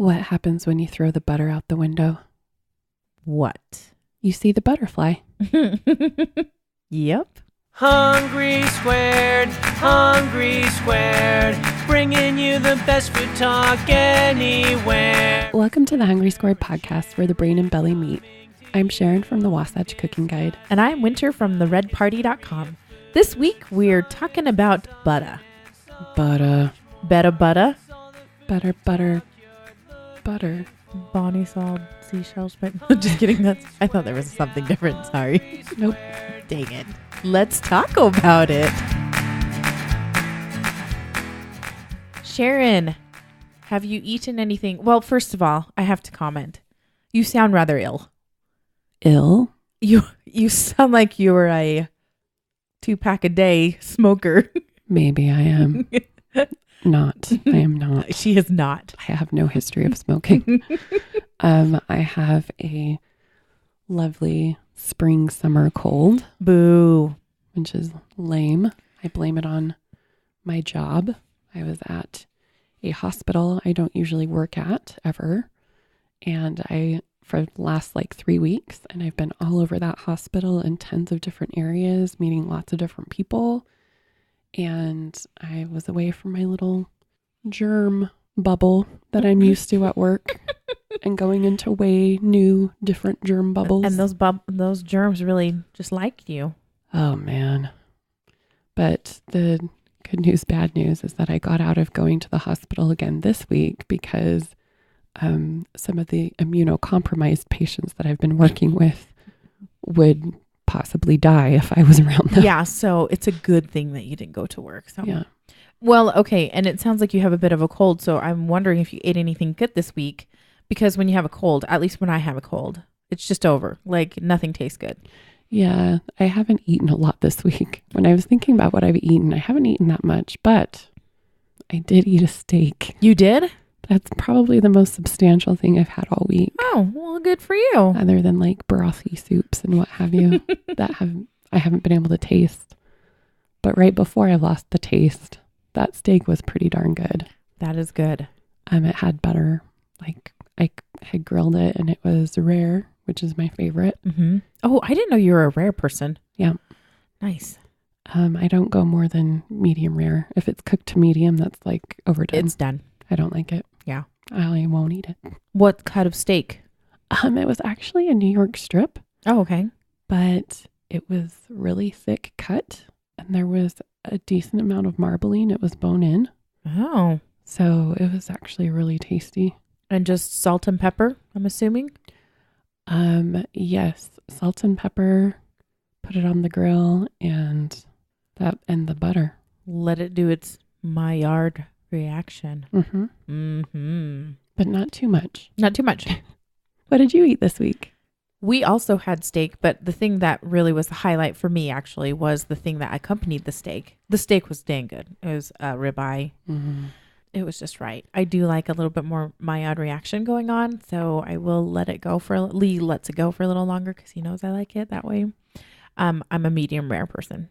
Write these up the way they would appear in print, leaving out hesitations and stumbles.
What happens when you throw the butter out the window? What? You see the butterfly. Yep. Hungry Squared, bringing you the best food talk anywhere. Welcome to the Hungry Squared podcast where the brain and belly meet. I'm Sharon from the Wasatch Cooking Guide. And I'm Winter from theredparty.com. This week we're talking about butter. Butter. Butter. Butter. Bonnie saw seashells. But just kidding. I thought there was something different. Sorry. Nope. Dang it. Let's talk about it. Sharon, have you eaten anything? Well, first of all, I have to comment. You sound rather ill. Ill? You sound like you were a 2-pack a day smoker. Maybe I am. Not. I am not. She is not. I have no history of smoking. I have a lovely spring summer cold. Boo. Which is lame. I blame it on my job. I was at a hospital I don't usually work at ever. And for the last 3 weeks, and I've been all over that hospital in tons of different areas, meeting lots of different people. And I was away from my little germ bubble that I'm used to at work and going into way new, different germ bubbles. And those germs really just liked you. Oh, man. But the good news, bad news is that I got out of going to the hospital again this week because some of the immunocompromised patients that I've been working with would possibly die if I was around them. Yeah, so it's a good thing that you didn't go to work. So. Yeah. Well, okay, and it sounds like you have a bit of a cold, so I'm wondering if you ate anything good this week, because when you have a cold, at least when I have a cold, it's just over. Nothing tastes good. Yeah, I haven't eaten a lot this week. When I was thinking about what I've eaten, I haven't eaten that much, but I did eat a steak. You did? That's probably the most substantial thing I've had all week. Oh, well, good for you. Other than brothy soups and what have you I haven't been able to taste. But right before I lost the taste, that steak was pretty darn good. That is good. It had butter. I had grilled it and it was rare, which is my favorite. Mm-hmm. Oh, I didn't know you were a rare person. Yeah. Nice. I don't go more than medium rare. If it's cooked to medium, that's overdone. It's done. I don't like it. Yeah. I won't eat it. What kind of steak? It was actually a New York strip. Oh, okay. But it was really thick cut and there was a decent amount of marbling. It was bone in. Oh. So it was actually really tasty. And just salt and pepper, I'm assuming? Yes. Salt and pepper, put it on the grill and the butter. Let it do its Maillard reaction. Mm-hmm. Mm-hmm. But not too much. Not too much. What did you eat this week? We also had steak, but the thing that really was the highlight for me actually was the thing that accompanied the steak. The steak was dang good. It was a ribeye. Mm-hmm. It was just right. I do like a little bit more Maillard reaction going on, so I will let it go Lee lets it go for a little longer because he knows I like it that way. I'm a medium rare person.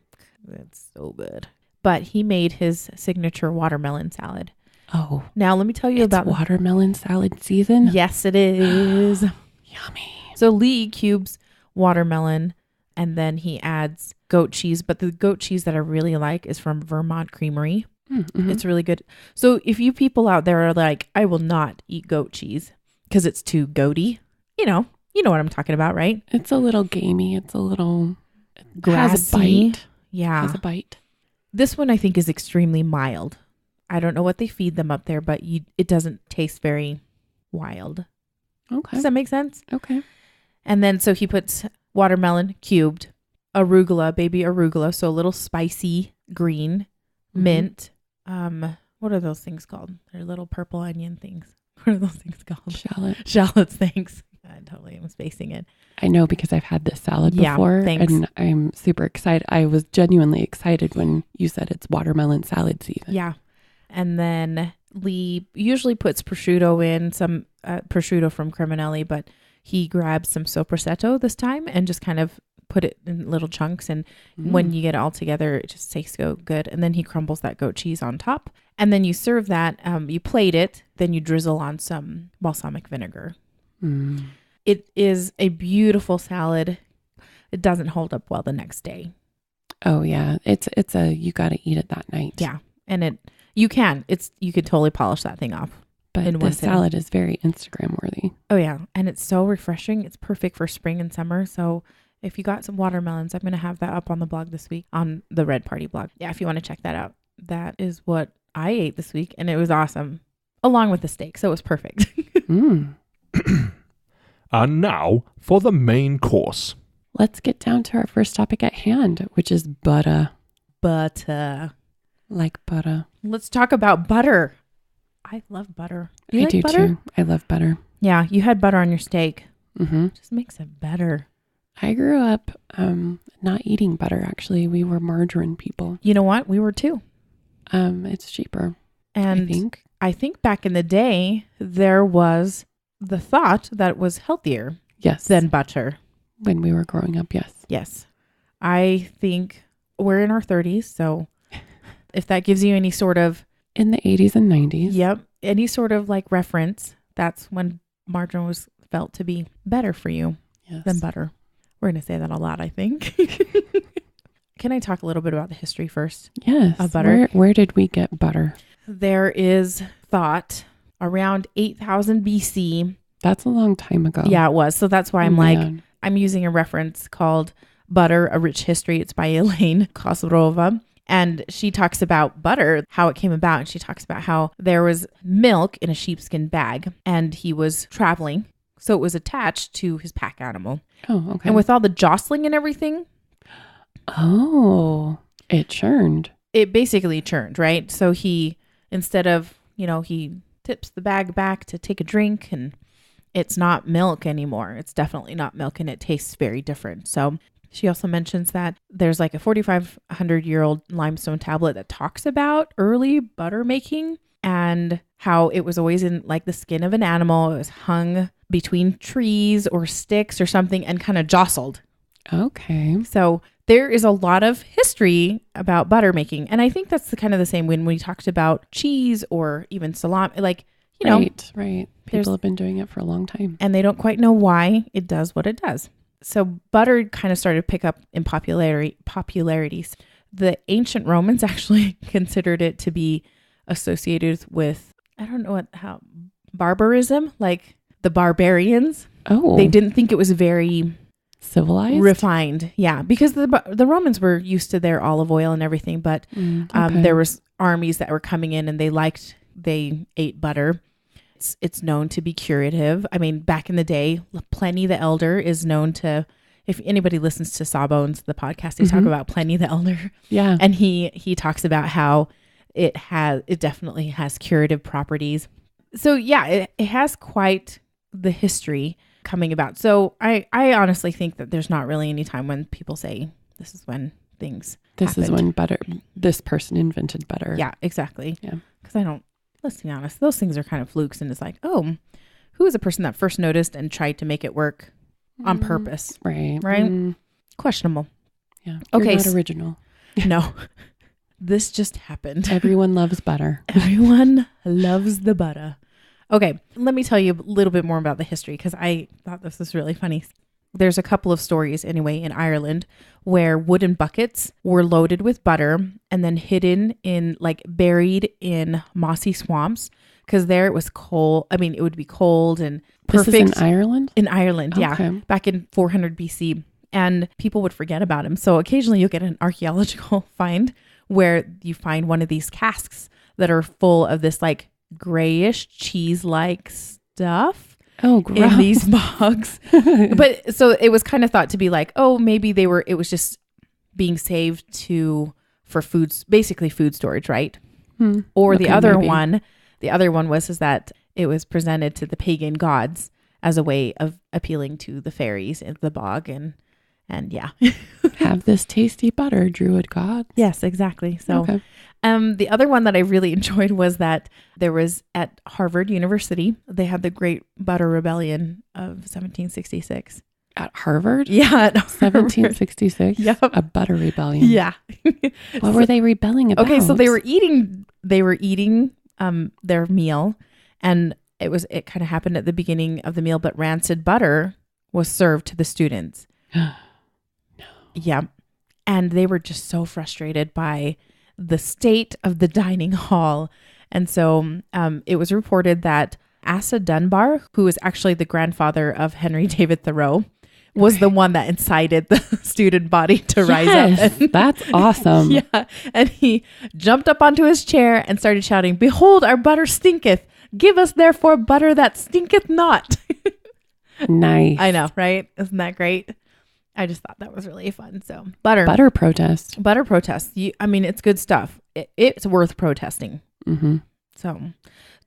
It's so good. But he made his signature watermelon salad. Oh. Now let me tell you about watermelon salad season. Yes, it is. Yummy. So Lee cubes watermelon and then he adds goat cheese. But the goat cheese that I really like is from Vermont Creamery. Mm-hmm. It's really good. So if you people out there are like, I will not eat goat cheese because it's too goaty, you know what I'm talking about, right? It's a little gamey. It's a little grassy. Has a bite. Yeah. Has a bite. This one I think is extremely mild. I don't know what they feed them up there, but it doesn't taste very wild. Okay. Does that make sense? Okay. And then so he puts watermelon cubed, baby arugula, so a little spicy green, mint. What are those things called? They're little purple onion things. What are those things called? Shallots, thanks. I totally am spacing it. I know because I've had this salad before. Thanks. And I'm super excited. I was genuinely excited when you said it's watermelon salad season. Yeah. And then Lee usually puts prosciutto in, some prosciutto from Creminelli, but he grabs some Soprassetto this time and just kind of put it in little chunks. And when you get it all together, it just tastes so good. And then he crumbles that goat cheese on top. And then you serve that. You plate it. Then you drizzle on some balsamic vinegar. It is a beautiful salad. It doesn't hold up well the next day. Oh yeah. You got to eat it that night. Yeah. And you could totally polish that thing off. But the salad is very Instagram worthy. Oh yeah. And it's so refreshing. It's perfect for spring and summer. So if you got some watermelons, I'm going to have that up on the blog this week on the Red Party blog. Yeah. If you want to check that out, that is what I ate this week. And it was awesome along with the steak. So it was perfect. And now for the main course. Let's get down to our first topic at hand, which is butter. Butter. Like butter. Let's talk about butter. I love butter. I do too. I love butter. Yeah, you had butter on your steak. Just makes it better. I grew up not eating butter, actually. We were margarine people. You know what? We were too. It's cheaper, And I think back in the day, there was the thought that it was healthier than butter. When we were growing up, yes. Yes. I think we're in our 30s, so if that gives you any sort of... In the 80s and 90s. Yep. Any sort of like reference, that's when margarine was felt to be better for you than butter. We're going to say that a lot, I think. Can I talk a little bit about the history first? Yes. Of butter? Where did we get butter? There is thought around 8000 BC. That's a long time ago. Yeah, it was. So that's why I'm using a reference called Butter, A Rich History. It's by Elaine Kozlova. And she talks about butter, how it came about. And she talks about how there was milk in a sheepskin bag and he was traveling. So it was attached to his pack animal. Oh, okay. And with all the jostling and everything. Oh, it churned. It basically churned, right? So he, instead of, he tips the bag back to take a drink and it's not milk anymore. It's definitely not milk and it tastes very different. So she also mentions that there's like a 4,500-year-old limestone tablet that talks about early butter making and how it was always in like the skin of an animal. It was hung between trees or sticks or something and kind of jostled. Okay. So there is a lot of history about butter making. And I think that's kind of the same when we talked about cheese or even salami, like, Right. People have been doing it for a long time. And they don't quite know why it does what it does. So butter kind of started to pick up in popularity. The ancient Romans actually considered it to be associated with, I don't know how barbarism, like the barbarians. Oh. They didn't think it was very civilized, refined. Yeah, because the Romans were used to their olive oil and everything, but there was armies that were coming in and they ate butter. It's known to be curative. I mean, back in the day, Pliny the Elder is known to, if anybody listens to Sawbones, the podcast, they talk about Pliny the Elder. Yeah. And he talks about how it definitely has curative properties. So yeah, it has quite the history coming about. So I honestly think that there's not really any time when people say this is when things happened. Is when this person invented butter. Yeah, exactly. Yeah. Because let's be honest, those things are kind of flukes and it's like, oh, who is the person that first noticed and tried to make it work on purpose? Right. Questionable. Yeah. Okay. You're not original. No. This just happened. Everyone loves butter. Everyone loves the butter. Okay, let me tell you a little bit more about the history because I thought this was really funny. There's a couple of stories anyway in Ireland where wooden buckets were loaded with butter and then buried in mossy swamps because there it was cold. I mean, it would be cold and perfect. This is in Ireland? In Ireland, yeah. Okay. Back in 400 BC. And people would forget about him. So occasionally you'll get an archaeological find where you find one of these casks that are full of this like grayish cheese-like stuff. Oh, gross. In these bogs. But so it was kind of thought to be like, oh, maybe it was just being saved for foods, basically food storage, right? Or the other one was that it was presented to the pagan gods as a way of appealing to the fairies in the bog and yeah. Have this tasty butter, druid gods. Yes, exactly. So the other one that I really enjoyed was that there was at Harvard University, they had the Great Butter Rebellion of 1766. At Harvard? Yeah, at Harvard. 1766? Yep. A butter rebellion. Yeah. What were they rebelling about? Okay, so they were eating their meal, and it kind of happened at the beginning of the meal, but rancid butter was served to the students. No. Yeah. And they were just so frustrated by the state of the dining hall. And so it was reported that Asa Dunbar, who is actually the grandfather of Henry David Thoreau, was the one that incited the student body to rise up. And, that's awesome. yeah. And he jumped up onto his chair and started shouting, "Behold, our butter stinketh. Give us therefore butter that stinketh not." Nice. I know, right? Isn't that great? I just thought that was really fun. So butter protest. I mean, it's good stuff. It's worth protesting. Mm-hmm. So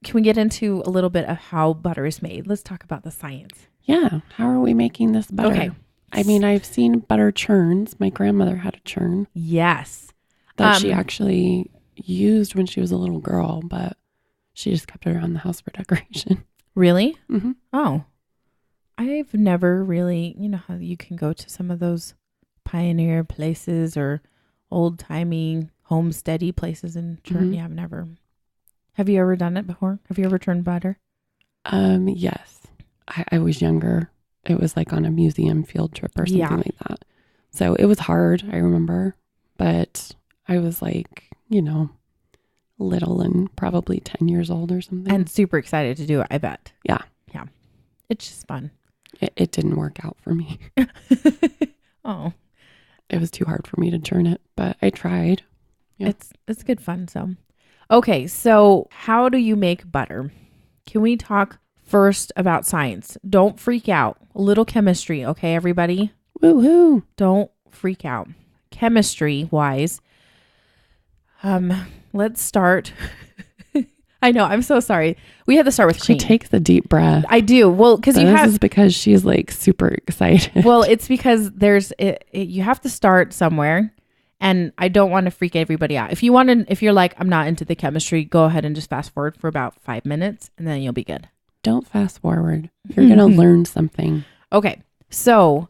can we get into a little bit of how butter is made? Let's talk about the science. Yeah. How are we making this butter? Okay. I mean, I've seen butter churns. My grandmother had a churn Yes. that she actually used when she was a little girl, but she just kept it around the house for decoration. Really? Mm-hmm. Oh, I've never really, you know how you can go to some of those pioneer places or old timey homesteady places and churn. Mhm. Yeah, I've never. Have you ever done it before? Have you ever churned butter? Yes. I was younger. It was like on a museum field trip or something like that. So it was hard, I remember. But I was like, little and probably 10 years old or something. And super excited to do it, I bet. Yeah. Yeah. It's just fun. It didn't work out for me. Oh. It was too hard for me to churn it, but I tried. Yeah. It's good fun. So, okay. So how do you make butter? Can we talk first about science? Don't freak out. A little chemistry. Okay, everybody? Woohoo. Don't freak out. Chemistry wise, let's start. I know. I'm so sorry. We had to start with She cream. takes a deep breath. I do. Well, because you This have. is because she's like super excited. Well, it's because you have to start somewhere, and I don't want to freak everybody out. If you're like, I'm not into the chemistry, go ahead and just fast forward for about 5 minutes, and then you'll be good. Don't fast forward. You're going to learn something. Okay, so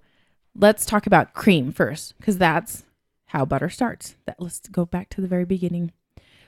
let's talk about cream first, because that's how butter starts. Let's go back to the very beginning.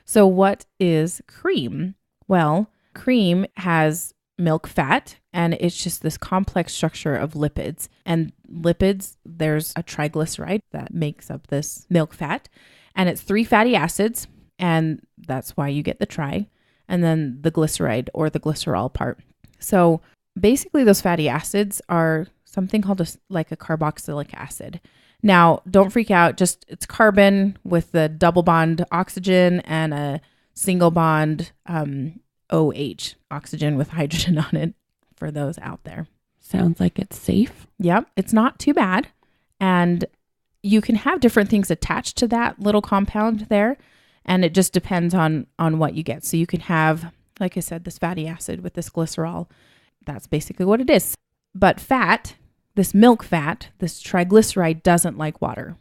So what is cream? Well, cream has milk fat, and it's just this complex structure of lipids. And lipids, there's a triglyceride that makes up this milk fat, and it's 3 fatty acids, and that's why you get the tri, and then the glyceride or the glycerol part. So basically those fatty acids are something called a carboxylic acid. Now, don't freak out. Just it's carbon with the double bond oxygen and a single bond OH, oxygen with hydrogen on it, for those out there. Sounds like it's safe. Yep, it's not too bad. And you can have different things attached to that little compound there, and it just depends on what you get. So you can have, like I said, this fatty acid with this glycerol. That's basically what it is. But fat, this milk fat, this triglyceride doesn't like water.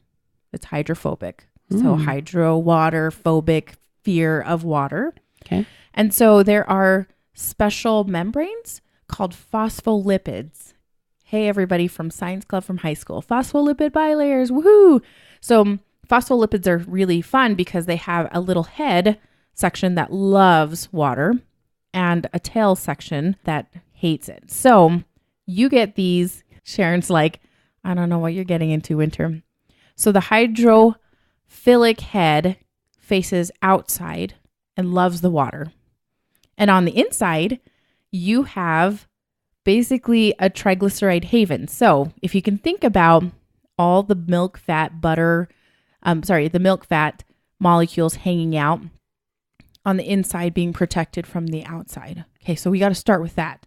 It's hydrophobic. So water phobic, fear of water. Okay. And so there are special membranes called phospholipids. Hey, everybody from Science Club from high school. Phospholipid bilayers. Woohoo! So phospholipids are really fun because they have a little head section that loves water and a tail section that hates it. So you get these. Sharon's like, I don't know what you're getting into, Winter. So the hydrophilic head faces outside and loves the water. And on the inside, you have basically a triglyceride haven. So if you can think about all the milk fat the milk fat molecules hanging out on the inside being protected from the outside. Okay, so we got to start with that.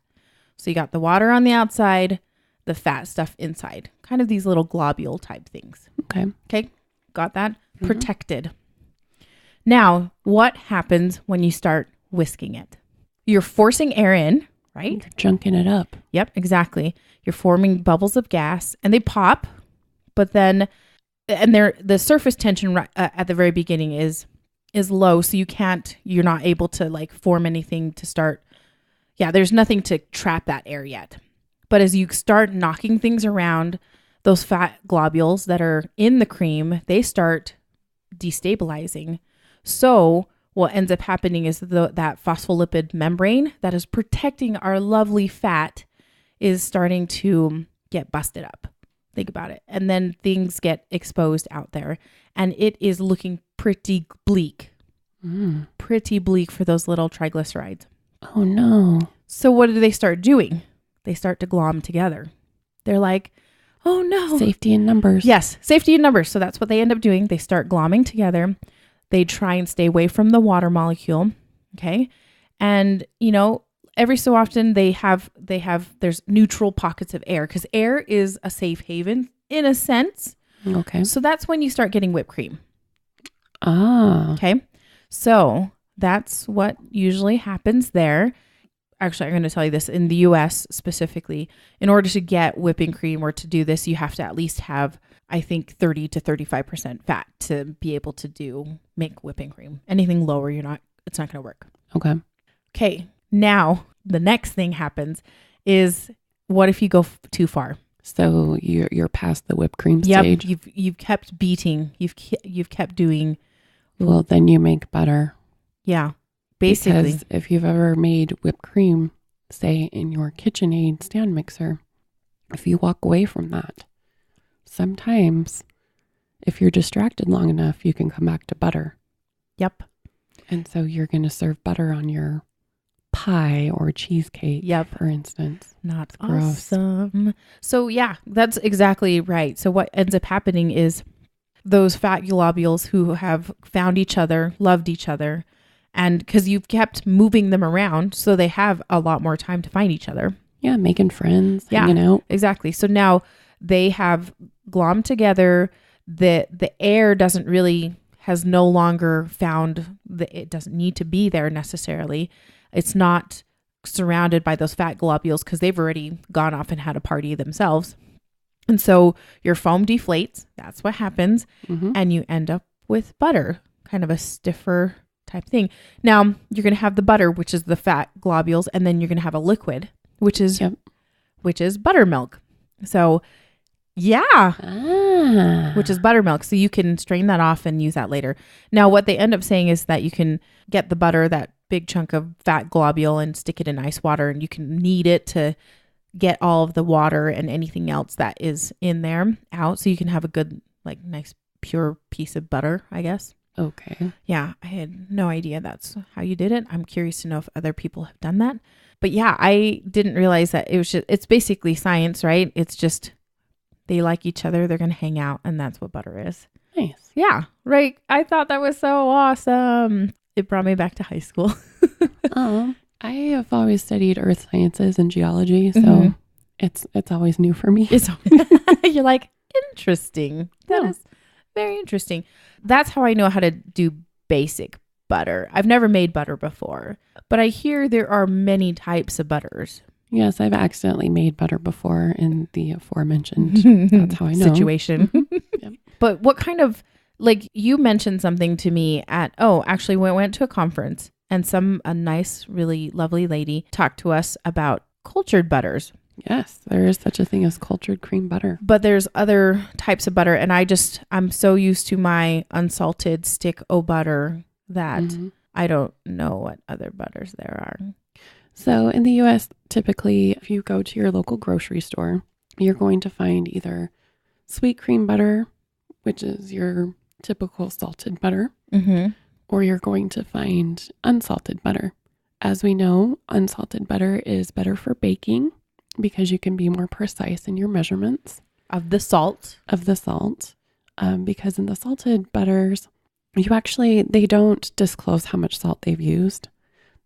So you got the water on the outside, the fat stuff inside, kind of these little globule type things. Okay, got that? Mm-hmm. Protected. Now, what happens when you start whisking it? You're forcing air in, right? You're chunking it up. Yep, exactly. You're forming bubbles of gas, and they pop, but then, the surface tension at the very beginning is low, so you're not able to like form anything to start. Yeah, there's nothing to trap that air yet. But as you start knocking things around, those fat globules that are in the cream, they start destabilizing. So what ends up happening is that phospholipid membrane that is protecting our lovely fat is starting to get busted up. Think about it. And then things get exposed out there. And it is looking pretty bleak. Pretty bleak for those little triglycerides. Oh, no. So what do they start doing? They start to glom together. They're like, oh, no. Safety in numbers. Yes, safety in numbers. So that's what they end up doing. They start glomming together. They try and stay away from the water molecule. Okay. And, you know, every so often there's neutral pockets of air because air is a safe haven in a sense. Okay. So that's when you start getting whipped cream. Ah. Okay. So that's what usually happens there. Actually, I'm going to tell you this in the US specifically. In order to get whipping cream or to do this, you have to at least have, I think, 30 to 35% fat to be able to make whipping cream. Anything lower, it's not going to work. Okay. Okay. Now, the next thing happens is what if you go too far? So you're past the whipped cream stage. You've kept beating. You've kept doing. Well, then you make butter. Yeah. Basically. Because if you've ever made whipped cream, say in your KitchenAid stand mixer, if you walk away from that, sometimes if you're distracted long enough, you can come back to butter. Yep. And so you're going to serve butter on your pie or cheesecake, for instance. Not gross. Awesome. So yeah, that's exactly right. So what ends up happening is those fat globules who have found each other, loved each other, and because you've kept moving them around, so they have a lot more time to find each other. Yeah, making friends, hanging out. Exactly. So now they have glommed together. The air has no longer found it doesn't need to be there necessarily. It's not surrounded by those fat globules because they've already gone off and had a party themselves. And so your foam deflates. That's what happens. Mm-hmm. And you end up with butter, kind of a stiffer type thing. Now you're going to have the butter, which is the fat globules. And then you're going to have a liquid, which is buttermilk. So which is buttermilk. So you can strain that off and use that later. Now, what they end up saying is that you can get the butter, that big chunk of fat globule, and stick it in ice water, and you can knead it to get all of the water and anything else that is in there out. So you can have a good, like, nice pure piece of butter, I guess. Okay. Yeah. I had no idea that's how you did it. I'm curious to know if other people have done that. But yeah, I didn't realize that it's basically science, right? It's just, they like each other. They're going to hang out. And that's what butter is. Nice. Yeah. Right. I thought that was so awesome. It brought me back to high school. Oh, I have always studied earth sciences and geology. So it's always new for me. You're like, interesting. That is very interesting. That's how I know how to do basic butter. I've never made butter before, but I hear there are many types of butters. Yes, I've accidentally made butter before in the aforementioned. That's how I know. Situation. Yep. But what kind of, like, you mentioned something to me actually we went to a conference and a nice, really lovely lady talked to us about cultured butters. Yes, there is such a thing as cultured cream butter. But there's other types of butter. And I'm so used to my unsalted stick o butter that I don't know what other butters there are. So in the U.S., typically, if you go to your local grocery store, you're going to find either sweet cream butter, which is your typical salted butter, or you're going to find unsalted butter. As we know, unsalted butter is better for baking because you can be more precise in your measurements. Of the salt. Because in the salted butters, they don't disclose how much salt they've used.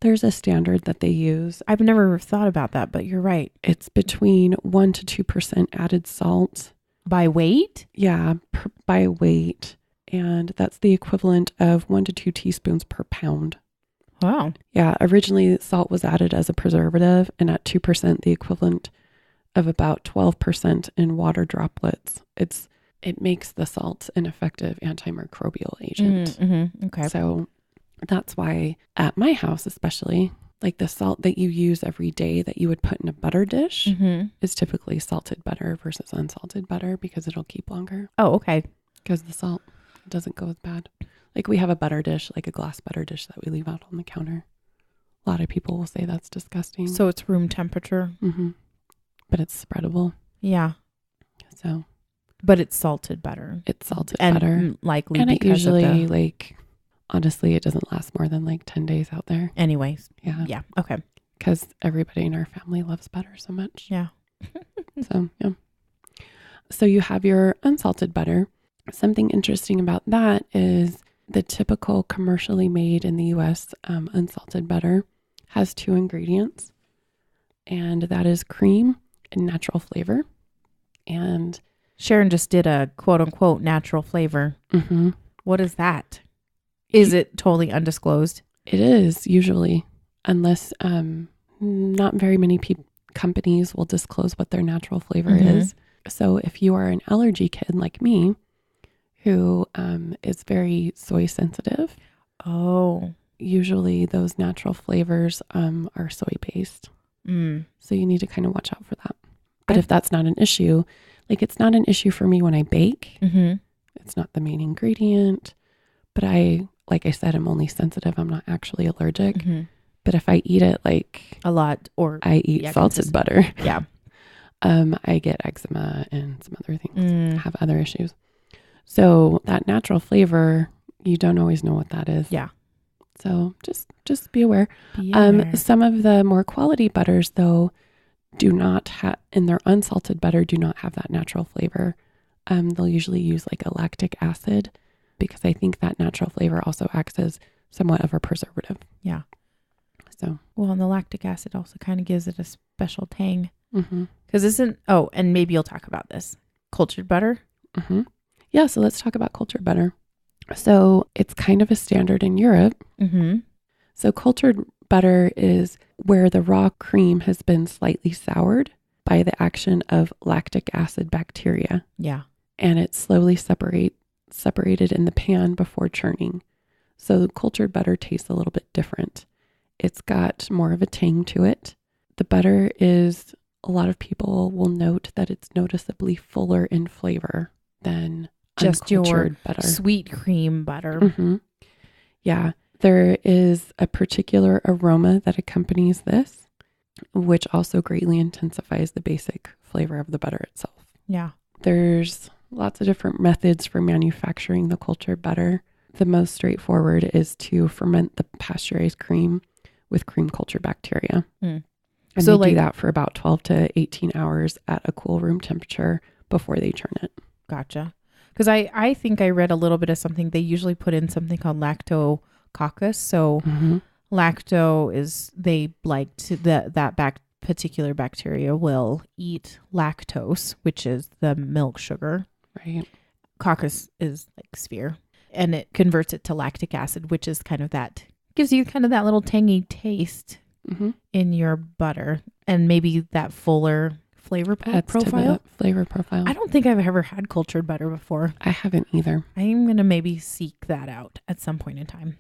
There's a standard that they use. I've never thought about that, but you're right. It's between 1% to 2% added salt. By weight? Yeah, by weight. And that's the equivalent of 1 to 2 teaspoons per pound. Wow. Yeah, originally salt was added as a preservative, and at 2%, the equivalent of about 12% in water droplets. It makes the salt an effective antimicrobial agent. Okay. So that's why at my house especially, like the salt that you use every day that you would put in a butter dish Mm-hmm. is typically salted butter versus unsalted butter because it'll keep longer Oh, okay. because the salt doesn't go as bad. Like we have a butter dish, like a glass butter dish that we leave out on the counter. A lot of people will say that's disgusting. So it's room temperature. Mm-hmm. But it's spreadable. Yeah. So But it's salted butter. it's salted And butter. likely And it because of usually, the... like, honestly, it doesn't last more than like 10 days out there. Anyways. Yeah. Yeah. Okay. Because everybody in our family loves butter so much. Yeah. So, yeah. So you have your unsalted butter. Something interesting about that is the typical commercially made in the U.S. Unsalted butter has 2 ingredients, and that is cream and natural flavor. And Sharon just did a quote unquote natural flavor. mm-hmm, What is that? Is it totally undisclosed? it is usually, unless not very many companies will disclose what their natural flavor Mhm. is. So if you are an allergy kid like me, who is very soy sensitive, Oh. usually those natural flavors are soy based. Mm. So you need to kind of watch out for that. But if that's not an issue, like it's not an issue for me when I bake. Mm-hmm. It's not the main ingredient. But like I said, I'm only sensitive. I'm not actually allergic. Mm-hmm. But if I eat it, like A lot or I eat Yeah, salted consistent. butter, yeah. I get eczema and some other things. Mm. Have other issues. So that natural flavor, you don't always know what that is. Yeah. So just be aware. Yeah. Some of the more quality butters, though, do not have, in their unsalted butter, do not have that natural flavor. They'll usually use like a lactic acid because I think that natural flavor also acts as somewhat of a preservative. Yeah. So, Well, and the lactic acid also kind of gives it a special tang. mm-hmm, Because isn't, oh, and maybe you'll talk about this. Cultured butter? mm-hmm. Yeah, so let's talk about cultured butter. So it's kind of a standard in Europe. Mm-hmm. So cultured butter is where the raw cream has been slightly soured by the action of lactic acid bacteria, Yeah. and it's slowly separated in the pan before churning. So cultured butter tastes a little bit different. It's got more of a tang to it. The butter is, a lot of people will note that it's noticeably fuller in flavor than Just your uncultured butter. Sweet cream butter. Mm-hmm. Yeah, there is a particular aroma that accompanies this, which also greatly intensifies the basic flavor of the butter itself. Yeah. There's lots of different methods for manufacturing the cultured butter. The most straightforward is to ferment the pasteurized cream with cream culture bacteria. Mm. And So, they do like- that for about 12 to 18 hours at a cool room temperature before they churn it. Gotcha. Because I think I read a little bit of something. They usually put in something called lactococcus. So Mm-hmm. lacto is, they like to, that particular bacteria will eat lactose, which is the milk sugar. Right. Coccus is like sphere. And it converts it to lactic acid, which is kind of that, gives you kind of that little tangy taste Mm-hmm. in your butter. And maybe that fuller flavor Adds to profile. the flavor profile. I don't think I've ever had cultured butter before. I haven't either. I'm going to maybe seek that out at some point in time.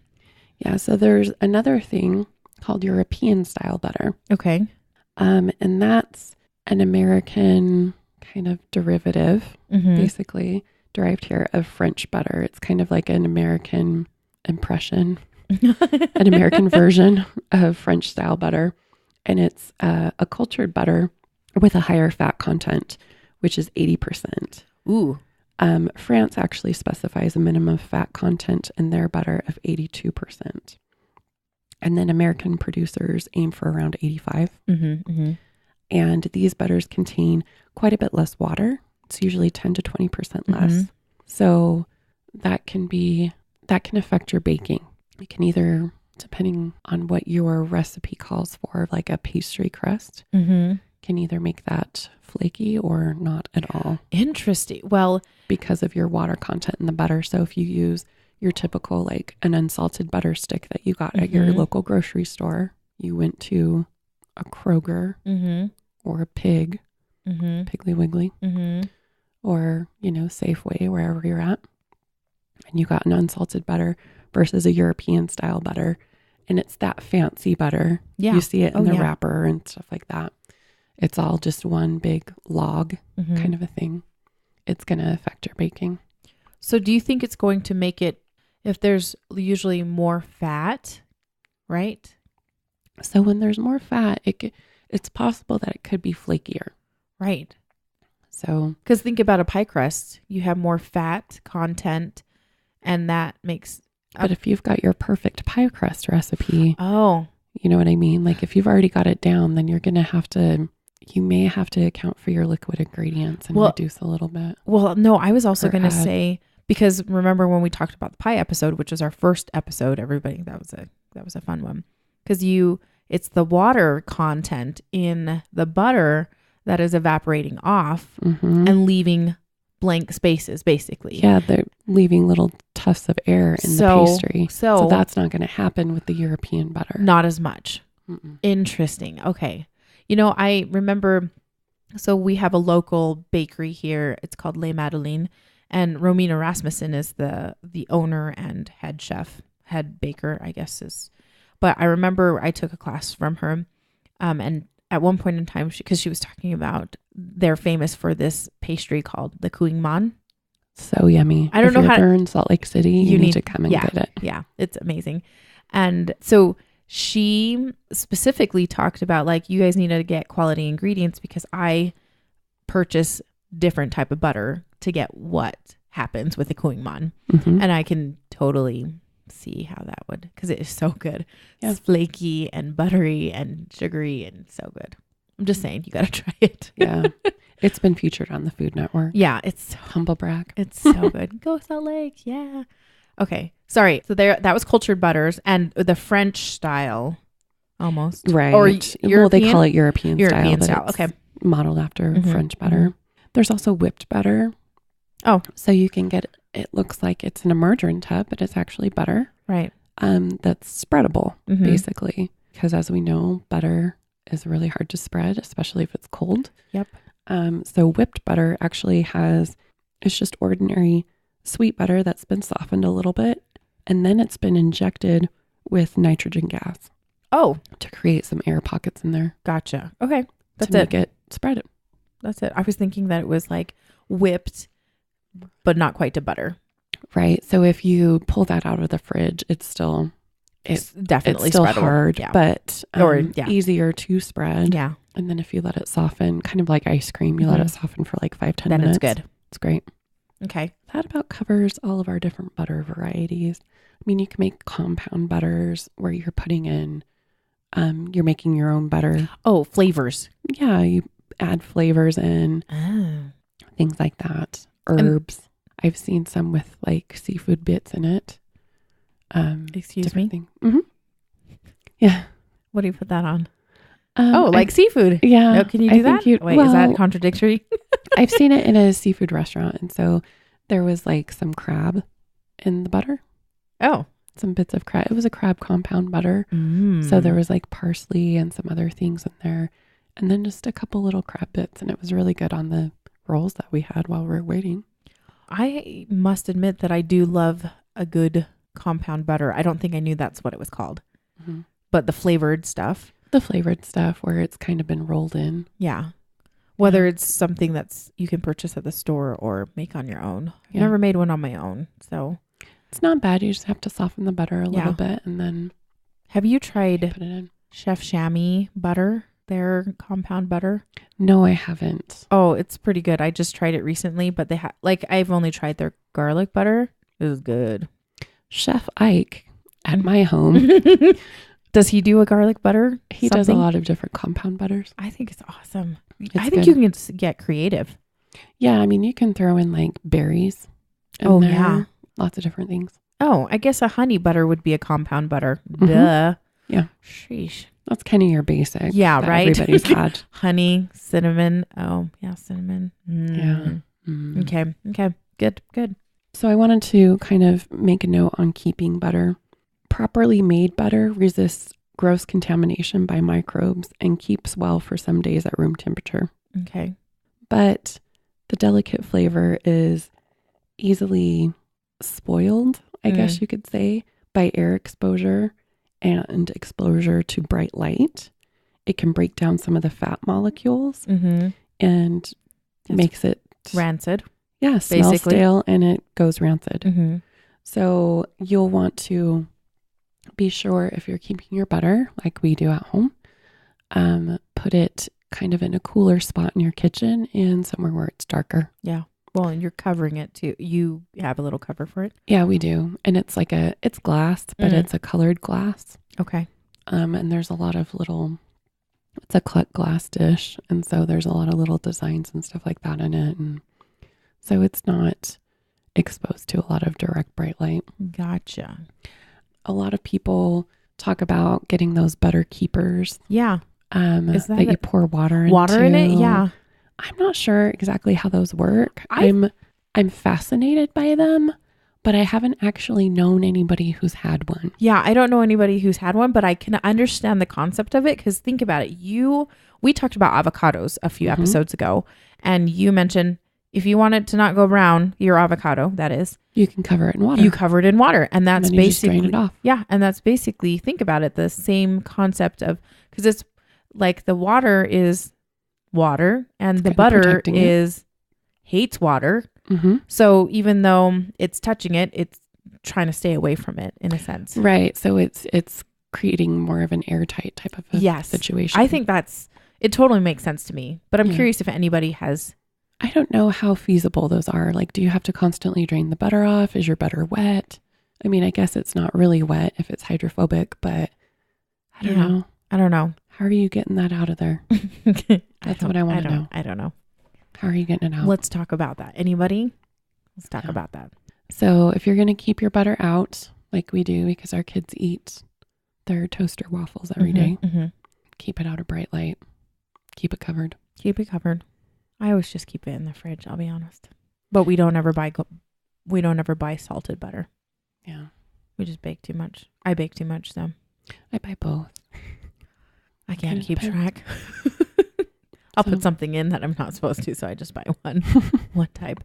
Yeah, so there's another thing called European style butter. Okay. And that's an American kind of derivative, Mm-hmm. basically derived here of French butter. It's kind of like an American impression, an American version of French style butter. And it's a cultured butter with a higher fat content, which is 80%. Ooh. France actually specifies a minimum fat content in their butter of 82%. And then American producers aim for around 85. Mm-hmm. Mm-hmm. And these butters contain quite a bit less water. It's usually 10 to 20% less. Mhm. So that can affect your baking. You can either, depending on what your recipe calls for, like a pastry crust, Mm-hmm. can either make that flaky or not at all Interesting. Well, because of your water content in the butter. So if you use your typical, like an unsalted butter stick that you got at your Mhm. local grocery store, you went to a Kroger mm-hmm. or a Piggly Mm-hmm. Wiggly, Mm-hmm. or, Safeway, wherever you're at, and you got an unsalted butter versus a European style butter, And it's that fancy butter. Yeah. You see it in the yeah. wrapper and stuff like that. It's all just one big log Mhm. kind of a thing. It's going to affect your baking. So do you think it's going to make it, if there's usually more fat, right? So when there's more fat, it's possible that it could be flakier. Right. So, Because think about a pie crust. You have more fat content, and that makes... but if you've got your perfect pie crust recipe, Oh, you know what I mean? Like if you've already got it down, then you may have to account for your liquid ingredients and reduce a little bit. well, no, I was also Or going to add. say, because remember when we talked about the pie episode, which was our first episode, everybody, that was a fun one. Because it's the water content in the butter that is evaporating off Mm-hmm. and leaving blank spaces, basically. Yeah, they're leaving little tufts of air in the pastry. So that's not going to happen with the European butter. Not as much. Mm-mm. Interesting. Okay. I remember, so we have a local bakery here. It's called Les Madeleines, and Romina Rasmussen is the owner and head baker, I guess is. But I remember I took a class from her, and at one point in time, because she was talking about they're famous for this pastry called the Kouign-man. So yummy. I don't if know you're how to- ever in Salt Lake City, you need to come and get it. Yeah, it's amazing. And so she specifically talked about, like, you guys need to get quality ingredients because I purchase different type of butter to get what happens with the Kouign-man. Mhm. And I can totally see how that would, because it is so good. Yeah. It's flaky and buttery and sugary and so good. I'm just saying, you got to try it. Yeah. It's been featured on the Food Network. Yeah, it's Humble brag. so good. Go Salt Lake. Yeah. Okay. Sorry. So that was cultured butters and the French style almost. Right. Or Well, they call it European European style. style. But it's Okay. modeled after Mhm, French butter. There's also whipped butter. Oh. So you can get, it looks like it's in a margarine tub, but it's actually butter. Right. That's spreadable, Mhm. basically. Because as we know, butter is really hard to spread, especially if it's cold. Yep. So whipped butter actually it's just ordinary sweet butter that's been softened a little bit. And then it's been injected with nitrogen gas Oh, to create some air pockets in there. gotcha. Okay. That's to it. make it spread it. That's it. I was thinking that it was like whipped, but not quite to butter. Right. So if you pull that out of the fridge, it's Definitely still spreadable. hard, Yeah. but yeah. easier to spread. Yeah. And then if you let it soften, kind of like ice cream, you let it soften for like 5-10 Then minutes. it's good. It's great. Okay. That about covers all of our different butter varieties. I mean, you can make compound butters where you're putting in, you're making your own butter. Oh, flavors. Yeah, you add flavors in, Oh. things like that. Herbs. I've seen some with like seafood bits in it. Excuse me? Mm-hmm. Yeah. What do you put that on? Oh, like seafood. yeah. Oh, can you I do that? think Wait, is that contradictory? I've seen it in a seafood restaurant. And so there was like some crab in the butter, Oh. some bits of crab. It was a crab compound butter. Mm. So there was like parsley and some other things in there. And then just a couple little crab bits. And it was really good on the rolls that we had while we were waiting. I must admit that I do love a good compound butter. I don't think I knew that's what it was called. Mm-hmm. But the flavored stuff. The flavored stuff where it's kind of been rolled in. Yeah. Whether it's something that's you can purchase at the store or make on your own. I've Yeah. never made one on my own. So It's not bad. You just have to soften the butter a little bit and then have you tried put it in. Chef Chamois butter? Their compound butter? No, I haven't. Oh, it's pretty good. I just tried it recently, but they I've only tried their garlic butter. It was good. Chef Ike at my home, Does he do a garlic butter? he does a lot of different compound butters. I think it's awesome. It's I think good. you can get creative. Yeah, I mean, you can throw in like berries. in Oh, there. yeah. Lots of different things. Oh, I guess a honey butter would be a compound butter. Mhm. Duh. Yeah. Sheesh. That's kind of your basic. Yeah, that right? Everybody's had. Honey, cinnamon. Oh, yeah, cinnamon. Mm. Yeah. Mm. Okay. Okay. Good. So I wanted to kind of make a note on keeping butter. Properly made butter resists gross contamination by microbes and keeps well for some days at room temperature. Okay. But the delicate flavor is easily spoiled, I guess you could say, by air exposure and exposure to bright light, it can break down some of the fat molecules and makes it rancid. Yeah, smell basically. stale, and it goes rancid. Mm-hmm. So you'll want to be sure, if you're keeping your butter like we do at home, put it kind of in a cooler spot in your kitchen and somewhere where it's darker. Yeah. Well, and you're covering it too. You have a little cover for it? Yeah, we do. And it's like it's glass, but it's a colored glass. Okay. And there's a lot of it's a cut glass dish. And so there's a lot of little designs and stuff like that in it. And so it's not exposed to a lot of direct bright light. Gotcha. A lot of people talk about getting those butter keepers. Yeah. Is that you pour water in it? Yeah. I'm not sure exactly how those work. I'm fascinated by them, but I haven't actually known anybody who's had one. Yeah, I don't know anybody who's had one, but I can understand the concept of it, because think about it. We talked about avocados a few episodes ago, and you mentioned if you want it to not go brown, your avocado, that is, you can cover it in water. You cover it in water, and that's and then basically you just drain it off. Yeah, and that's basically, think about it, the same concept of, because it's like the water is water and the butter hates water. Mm-hmm. So even though it's touching it, it's trying to stay away from it in a sense. Right. So it's creating more of an airtight type of a situation. I think it totally makes sense to me, but I'm curious if anybody has. I don't know how feasible those are. Like, do you have to constantly drain the butter off? Is your butter wet? I mean, I guess it's not really wet if it's hydrophobic, but I don't know. I don't know. How are you getting that out of there? That's what I want to know. I don't know. How are you getting it out? Let's talk about that. Anybody? Let's talk about that. So if you're going to keep your butter out, like we do, because our kids eat their toaster waffles every day, keep it out of bright light. Keep it covered. Keep it covered. I always just keep it in the fridge, I'll be honest. But we don't ever buy salted butter. Yeah. We just bake too much. I bake too much, so. I buy both. I can't keep track. I'll put something in that I'm not supposed to, so I just buy one type.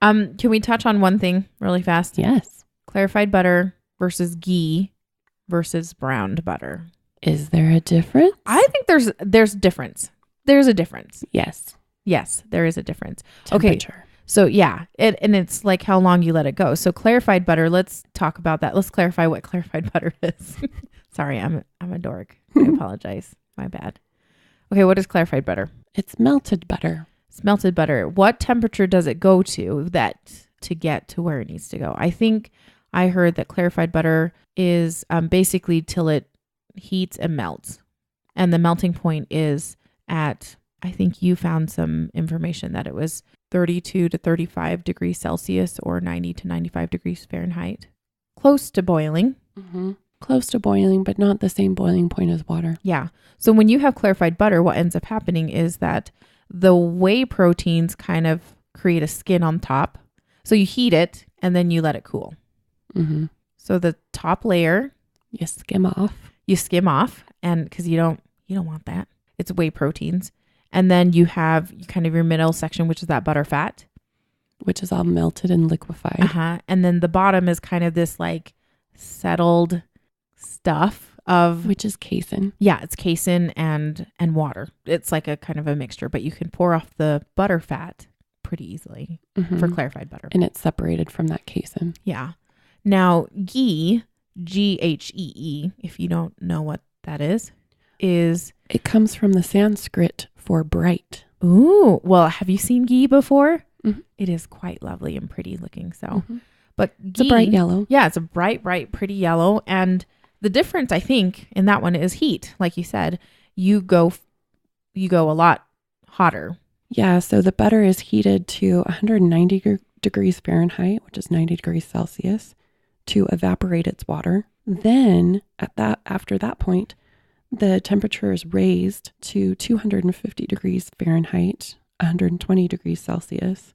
Can we touch on one thing really fast? Yes. Clarified butter versus ghee versus browned butter. Is there a difference? I think there's difference. There's a difference. Yes, there is a difference. Temperature. Okay. So yeah, and it's like how long you let it go. So clarified butter, let's talk about that. Let's clarify what clarified butter is. Sorry, I'm a dork. I apologize. My bad. Okay, what is clarified butter? It's melted butter. It's melted butter. What temperature does it go to get to where it needs to go? I think I heard that clarified butter is basically till it heats and melts. And the melting point is at, I think you found some information that it was 32 to 35 degrees Celsius or 90 to 95 degrees Fahrenheit. Close to boiling. Mm-hmm. Close to boiling, but not the same boiling point as water. Yeah. So when you have clarified butter, what ends up happening is that the whey proteins kind of create a skin on top. So you heat it and then you let it cool. Mm-hmm. So the top layer, you skim off, and because you don't want that. It's whey proteins. And then you have kind of your middle section, which is that butter fat, which is all melted and liquefied. And then the bottom is kind of this like settled stuff of, which is casein. Yeah, it's casein and water. It's like a kind of a mixture, but you can pour off the butter fat pretty easily for clarified butter. And it's separated from that casein. Yeah. Now, ghee, Ghee, if you don't know what that is it comes from the Sanskrit for bright. Ooh, well, have you seen ghee before? Mm-hmm. It is quite lovely and pretty looking. So, but it's a bright yellow. Yeah, it's a bright, pretty yellow. And the difference, I think, in that one is heat. Like you said, you go a lot hotter. Yeah, so the butter is heated to 190 degrees Fahrenheit, which is 90 degrees Celsius, to evaporate its water. Then after that point, the temperature is raised to 250 degrees Fahrenheit, 120 degrees Celsius,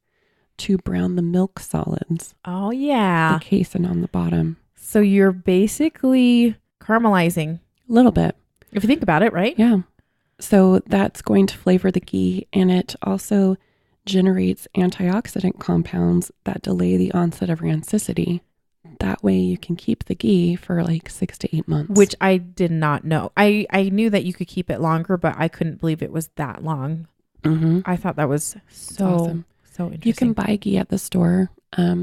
to brown the milk solids. Oh, yeah. The casein on the bottom. So you're basically caramelizing. A little bit. If you think about it, right? Yeah. So that's going to flavor the ghee, and it also generates antioxidant compounds that delay the onset of rancidity. that way you can keep the ghee for like 6 to 8 months. Which I did not know. I knew that you could keep it longer, but I couldn't believe it was that long. Mm-hmm. I thought that was so awesome. So interesting. You can buy ghee at the store.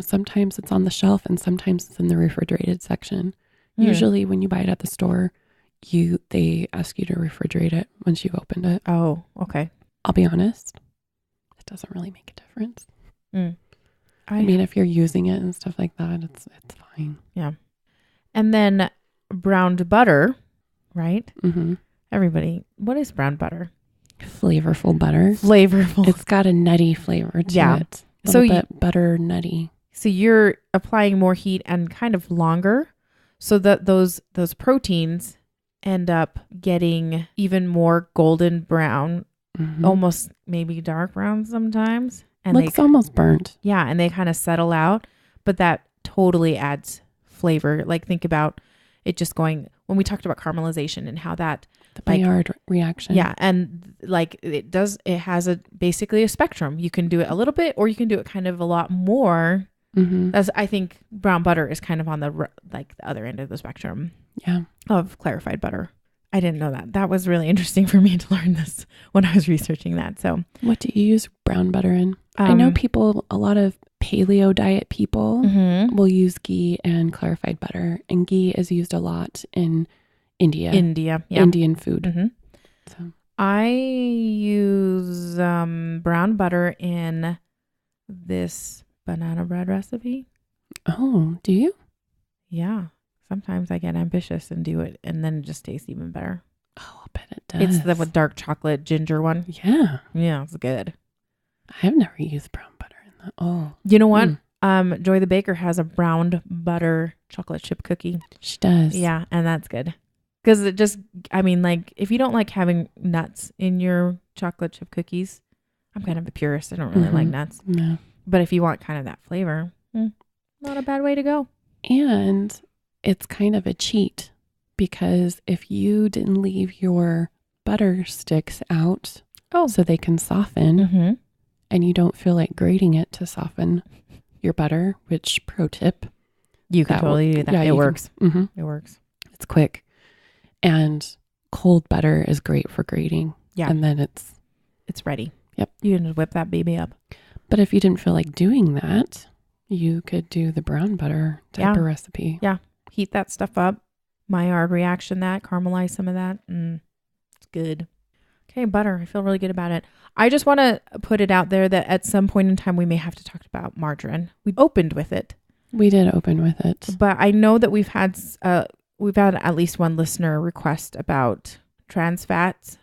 Sometimes it's on the shelf and sometimes it's in the refrigerated section. Usually when you buy it at the store, they ask you to refrigerate it once you've opened it. Oh, okay. I'll be honest, it doesn't really make a difference. I mean, if you're using it and stuff like that, it's fine. Yeah. And then browned butter, right? Mm-hmm. Everybody, what is brown butter? Flavorful butter. Flavorful. It's got a nutty flavor to it. A little bit butter nutty. So you're applying more heat and kind of longer, so that those proteins end up getting even more golden brown, almost maybe dark brown sometimes. And looks almost burnt. Yeah, and they kind of settle out, but that totally adds flavor. Like think about it just going, when we talked about caramelization and how that the Maillard reaction. Yeah, and like it has basically a spectrum. You can do it a little bit, or you can do it kind of a lot more. As I think brown butter is kind of on the other end of the spectrum. Yeah, of clarified butter. I didn't know that. That was really interesting for me to learn this when I was researching that. So, what do you use brown butter in? I know a lot of paleo diet people will use ghee and clarified butter, and ghee is used a lot in India, yeah. Indian food. So I use brown butter in this banana bread recipe. Oh, do you? Yeah. Sometimes I get ambitious and do it, and then it just tastes even better. Oh, I bet it does. It's the dark chocolate ginger one. Yeah. Yeah, it's good. I've never used brown butter in that. Oh. You know what? Joy the Baker has a brown butter chocolate chip cookie. She does. Yeah, and that's good. Because it just, I mean, like, if you don't like having nuts in your chocolate chip cookies, I'm kind of a purist. I don't really like nuts. No. But if you want kind of that flavor, not a bad way to go. And it's kind of a cheat, because if you didn't leave your butter sticks out so they can soften, and you don't feel like grating it to soften your butter, which pro tip, you can totally do that. Yeah, it works. It works. It's quick. And cold butter is great for grating. Yeah. And then it's ready. Yep. You can just whip that baby up. But if you didn't feel like doing that, you could do the brown butter type of recipe. Yeah. Heat that stuff up. Maillard reaction that. Caramelize some of that. It's good. Okay, butter. I feel really good about it. I just want to put it out there that at some point in time, we may have to talk about margarine. We opened with it. We did open with it. But I know that we've had at least one listener request about trans fats.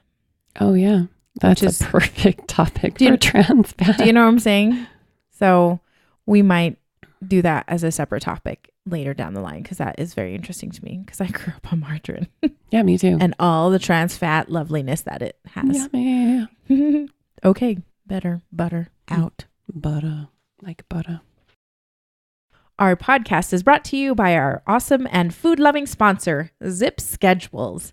Oh, yeah. That's a perfect topic for trans fats. Do you know what I'm saying? So we might do that as a separate topic later down the line, because that is very interesting to me, because I grew up on margarine. Yeah, me too. And all the trans fat loveliness that it has. Yummy. Okay, better butter out. Butter, like butter. Our podcast is brought to you by our awesome and food-loving sponsor, Zip Schedules.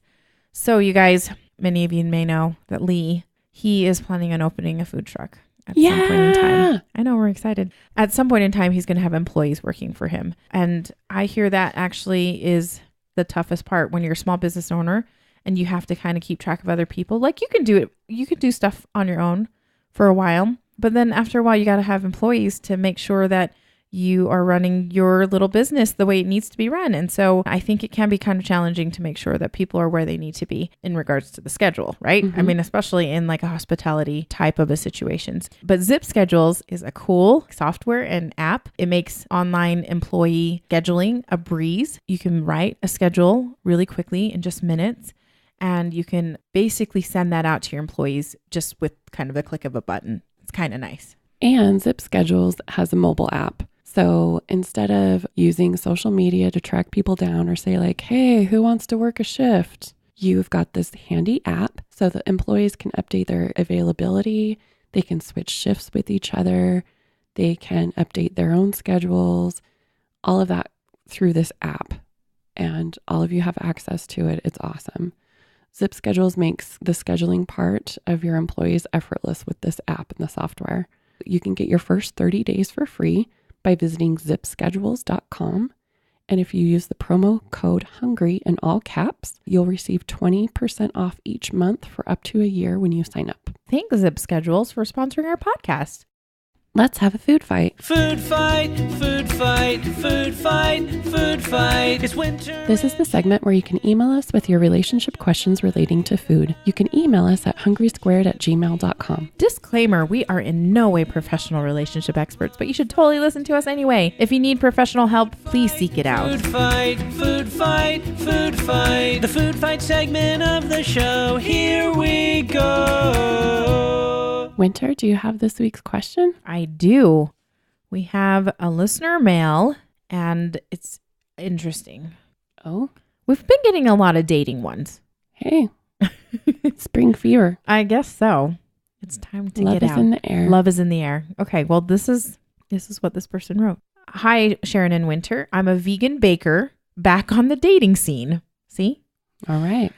So you guys, many of you may know that Lee, he is planning on opening a food truck at some point in time. I know, we're excited. At some point in time, he's going to have employees working for him. And I hear that actually is the toughest part when you're a small business owner and you have to kind of keep track of other people. Like you can do it. You can do stuff on your own for a while, but then after a while, you got to have employees to make sure that you are running your little business the way it needs to be run. And so I think it can be kind of challenging to make sure that people are where they need to be in regards to the schedule, right? I mean, especially in like a hospitality type of a situations. But Zip Schedules is a cool software and app. It makes online employee scheduling a breeze. You can write a schedule really quickly in just minutes, and you can basically send that out to your employees just with kind of a click of a button. It's kind of nice. And Zip Schedules has a mobile app. So instead of using social media to track people down or say like, hey, who wants to work a shift? You've got this handy app so that employees can update their availability. They can switch shifts with each other. They can update their own schedules, all of that through this app. And all of you have access to it. It's awesome. Zip Schedules makes the scheduling part of your employees effortless with this app and the software. You can get your first 30 days for free by visiting zipschedules.com And if you use the promo code HUNGRY in all caps, you'll receive 20% off each month for up to a year when you sign up. Thanks, Zip Schedules, for sponsoring our podcast. Let's have a food fight. Food fight, food fight, food fight, food fight. It's winter. This is the segment where you can email us with your relationship questions relating to food. You can email us at hungrysquared@gmail.com. Disclaimer, we are in no way professional relationship experts, but you should totally listen to us anyway. If you need professional help, please seek it out. Food fight, food fight, food fight. The food fight segment of the show. Here we go. Winter, do you have this week's question? I do. We have a listener mail, and it's interesting. Oh, We've been getting a lot of dating ones. hey, spring fever. I guess so. It's time to Love get is out. in the air. Love is in the air. Okay, well, this is what this person wrote. Hi, Sharon and Winter. I'm a vegan baker back on the dating scene. See? All right.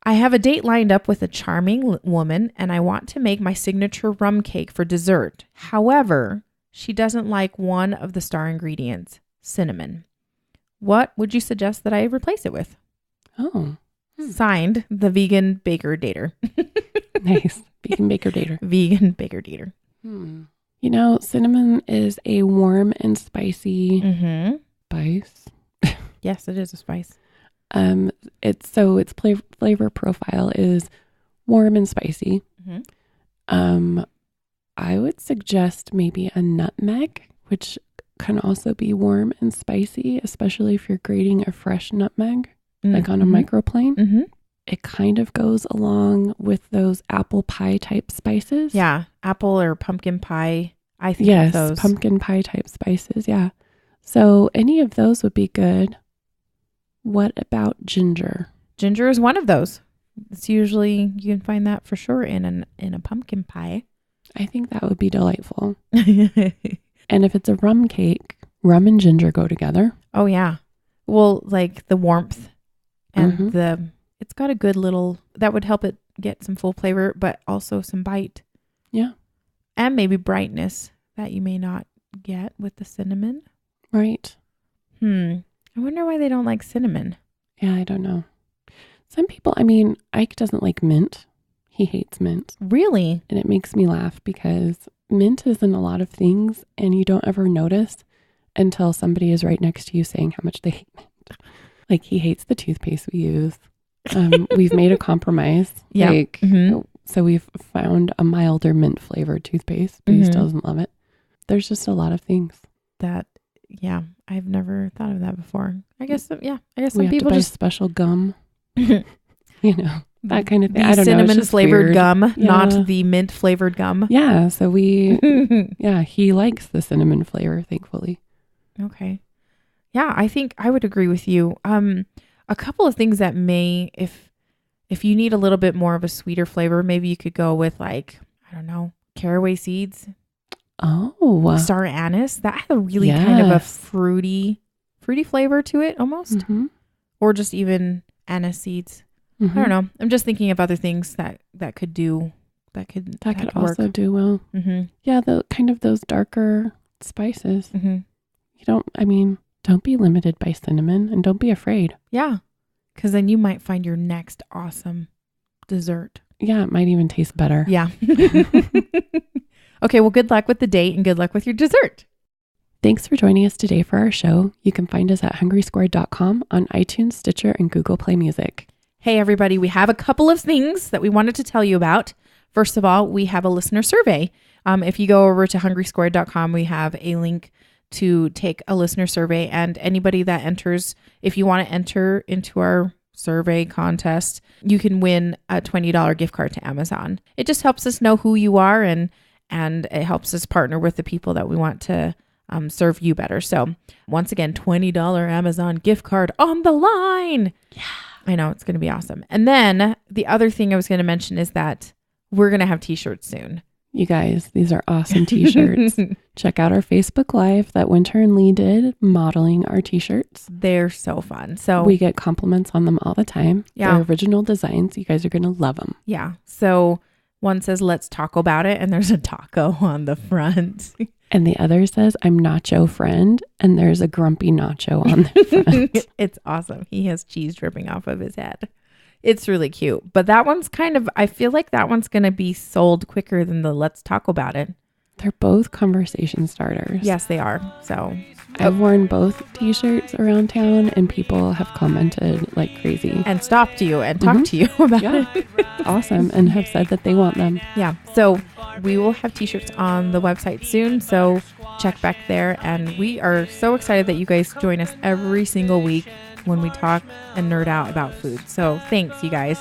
I have a date lined up with a charming woman, and I want to make my signature rum cake for dessert. However, she doesn't like one of the star ingredients, cinnamon. What would you suggest that I replace it with? Oh, Signed, the vegan baker dater. nice. Vegan baker dater. Vegan baker dater. You know, cinnamon is a warm and spicy Mm-hmm. spice. Yes, it is a spice. Its flavor profile is warm and spicy. Mm-hmm. I would suggest maybe a nutmeg, which can also be warm and spicy, especially if you're grating a fresh nutmeg, like on a microplane. Mm-hmm. It kind of goes along with those apple pie type spices. Yeah, apple or pumpkin pie. I think Yes, of those. pumpkin pie type spices. Yeah. So any of those would be good. What about ginger? Ginger is one of those. It's usually, you can find that for sure in a pumpkin pie. I think that would be delightful. And if it's a rum cake, rum and ginger go together. Oh yeah. Well, like the warmth and Mhm. it's got a good little, that would help it get some full flavor, but also some bite. Yeah. And maybe brightness that you may not get with the cinnamon. Right. I wonder why they don't like cinnamon. Yeah, I don't know. Some people, I mean, Ike doesn't like mint. He hates mint. Really? And it makes me laugh because mint is in a lot of things and you don't ever notice until somebody is right next to you saying how much they hate mint. Like he hates the toothpaste we use. We've made a compromise. Yeah. Like, Mhm. so we've found a milder mint flavored toothpaste, but he still doesn't love it. There's just a lot of things. That, yeah, I've never thought of that before. I guess, yeah, I guess We some have to people buy just, special gum, you know, that kind of thing. the I don't know. It's cinnamon just flavored weird. gum, Yeah. not the mint flavored gum. Yeah. So he likes the cinnamon flavor, thankfully. Okay. Yeah, I think I would agree with you. A couple of things that may, if you need a little bit more of a sweeter flavor, maybe you could go with like, I don't know, caraway seeds, Oh. star anise. That had a really kind of a Yes. fruity flavor to it almost, Mhm. or just even anise seeds. I Mhm. don't know. I'm just thinking of other things that could do, that could Also do well. Mm-hmm. Yeah. The kind of those darker spices. Mm-hmm. Don't be limited by cinnamon and don't be afraid. Yeah. Because then you might find your next awesome dessert. Yeah. It might even taste better. Yeah. Okay. Well, good luck with the date and good luck with your dessert. Thanks for joining us today for our show. You can find us at hungrysquared.com on iTunes, Stitcher, and Google Play Music. Hey, everybody. We have a couple of things that we wanted to tell you about. First of all, we have a listener survey. If you go over to hungrysquared.com, we have a link to take a listener survey, and anybody that enters, if you want to enter into our survey contest, you can win a $20 gift card to Amazon. It just helps us know who you are, and it helps us partner with the people that we want to serve you better. So once again, $20 Amazon gift card on the line. Yeah, I know, it's going to be awesome. And then the other thing I was going to mention is that we're going to have t-shirts soon. You guys, these are awesome t-shirts. Check out our Facebook Live that Winter and Lee did modeling our t-shirts. They're so fun. So We get compliments on them all the time. Yeah. They're original designs. You guys are going to love them. yeah. So One says, let's talk about it. And there's a taco on the front. And the other says, I'm nacho friend. And there's a grumpy nacho on the front. It's awesome. He has cheese dripping off of his head. It's really cute. But that one's I feel like that one's going to be sold quicker than the let's talk about it. They're both conversation starters. Yes, they are. So I've worn both t-shirts around town and people have commented like crazy. and stopped you and talked to you about it. Awesome. And have said that they want them. Yeah. So we will have t-shirts on the website soon. So check back there. And we are so excited that you guys join us every single week when we talk and nerd out about food. So thanks, you guys.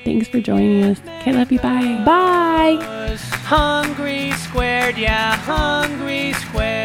Thanks for joining us. Okay, love you. Bye. Bye. Hungry squared, yeah, hungry squared.